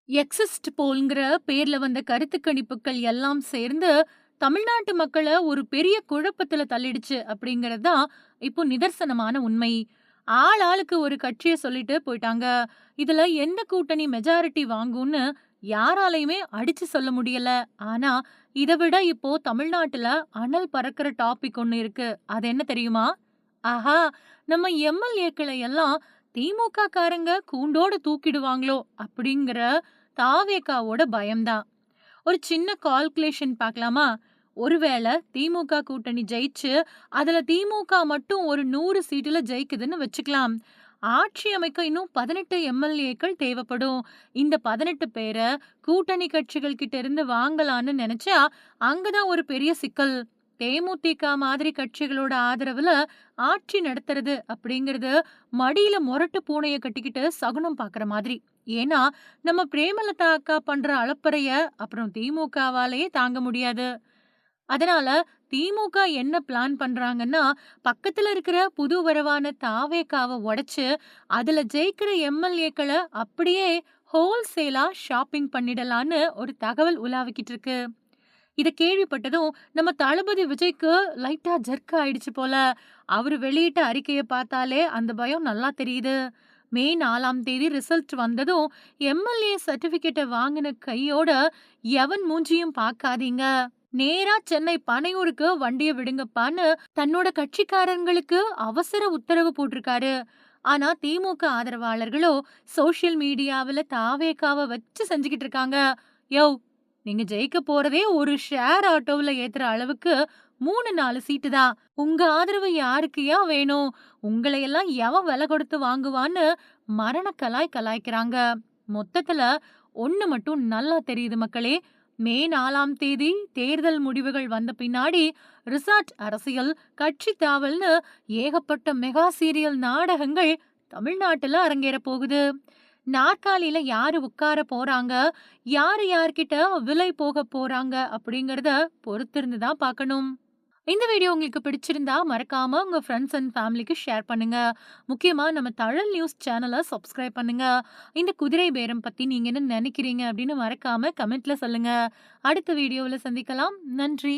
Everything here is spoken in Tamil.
எக்ஸிஸ்ட் போல்ங்கிற பேர்ல வந்த கருத்து கணிப்புகள் எல்லாம் சேர்ந்து தமிழ்நாட்டு மக்கள ஒரு பெரிய குழப்பத்துல தள்ளிடுச்சு அப்படிங்கிறது தான் இப்போ நிதர்சனமான உண்மை. ஆளுக்கு ஒரு கட்சிய சொல்லிட்டு போயிட்டாங்க. இதுல எந்த கூட்டணி மெஜாரிட்டி வாங்கும்னு யாராலையுமே அடிச்சு சொல்ல முடியல. ஆனா இத விட இப்போ தமிழ்நாட்டுல அனல் பறக்கிற டாபிக் ஒண்ணு இருக்கு. அது என்ன தெரியுமா? ஆஹா! நம்ம எம்எல்ஏக்களை எல்லாம் திமுக காரங்க கூண்டோட தூக்கிடுவாங்களோ அப்படிங்கிற தாவேகாவோட பயம்தான். ஒரு சின்ன கால்குலேஷன் பார்க்கலாமா? ஒருவேளை திமுக கூட்டணி ஜெயிச்சு, அதுல திமுக மட்டும் ஒரு 100 சீட்டுல ஜெயிக்குதுன்னு வச்சுக்கலாம். ஆட்சி அமைக்க இன்னும் 18 எம்எல்ஏக்கள் தேவைப்படும். இந்த 18 பேர கூட்டணி கட்சிகள் கிட்ட இருந்து வாங்கலான்னு நெனச்சா, அங்கதான் ஒரு பெரிய சிக்கல். தேமுதிக மாதிரி கட்சிகளோட ஆதரவுல ஆட்சி நடத்துறது அப்படிங்கிறது மடியில மொரட்டு பூனைய கட்டிக்கிட்டு சகுனம் பாக்குற மாதிரி. ஏன்னா, நம்ம பிரேமலதா அக்கா பண்ற அலப்பறைய அப்புறம் திமுகவாலேயே தாங்க முடியாது. அதனால திமுக என்ன பிளான் பண்றாங்கன்னா, பக்கத்துல இருக்கிற புது வரவான தாவேகாவ உடைச்சு, அதுல ஜெயிக்கிற எம்எல்ஏக்கள அப்படியே ஹோல்சேலா ஷாப்பிங் பண்ணிடலான்னு ஒரு தகவல் உலாவிக்கிட்டு இருக்கு. இத கேள்விப்பட்டதும் நம்ம தளபதி விஜய்க்கு லைட்டா ஜர்க் ஆயிடுச்சு போல. அவரு வெளியிட்ட அறிக்கைய பார்த்தாலே அந்த பயம் நல்லா தெரியுது. மே 4ஆம் தேதி ரிசல்ட் வந்ததும் எம்எல்ஏ சர்டிபிகேட்ட வாங்கின கையோட எவன் மூஞ்சியும் பார்க்காதீங்க. நேரா சென்னை பனையூருக்கு வண்டிய விடுங்கப்பான்னு தன்னோட கட்சிக்காரங்களுக்கு அவசர உத்தரவு போட்டிருக்காரு. ஆனா திமுக ஆதரவாளர்களோ சோசியல் மீடியாவுல தாவேகாவ வச்சு செஞ்சுக்கிட்டு இருக்காங்க. யோவ்! நீங்க ஜெயிக்க போறதே ஒரு ஷேர் ஆட்டோவுல ஏத்துற அளவுக்கு 3, 4 சீட்டு தான். உங்க ஆதரவு யாருக்குய்யா வேணும்? உங்களையெல்லாம் எவன் விலை கொடுத்து வாங்குவான்னு மரண கலாய்க்கிறாங்க. மொத்தத்துல ஒண்ணு மட்டும் நல்லா தெரியுது மக்களே. மே 4ஆம் தேதி தேர்தல் முடிவுகள் வந்த பின்னாடி ரிசார்ட் அரசியல், கட்சி தாவல்னு ஏகப்பட்ட மெகா சீரியல் நாடகங்கள் தமிழ்நாட்டுல அரங்கேற போகுது. நாற்காலியில யாரு உட்கார போறாங்க, யாரு யார்கிட்ட விலை போக போறாங்க அப்படிங்கறத பொறுத்திருந்து தான் பார்க்கணும். இந்த வீடியோ உங்களுக்கு பிடிச்சிருந்தா மறக்காம உங்க ஃப்ரெண்ட்ஸ் அண்ட் ஃபேமிலிக்கு ஷேர் பண்ணுங்க. முக்கியமா நம்ம தழல் நியூஸ் சேனலை சப்ஸ்கிரைப் பண்ணுங்க. இந்த குதிரை பேரம் பத்தி நீங்க என்ன நினைக்கிறீங்க அப்படின்னு மறக்காம கமெண்ட்ல சொல்லுங்க. அடுத்த வீடியோவில் சந்திக்கலாம். நன்றி.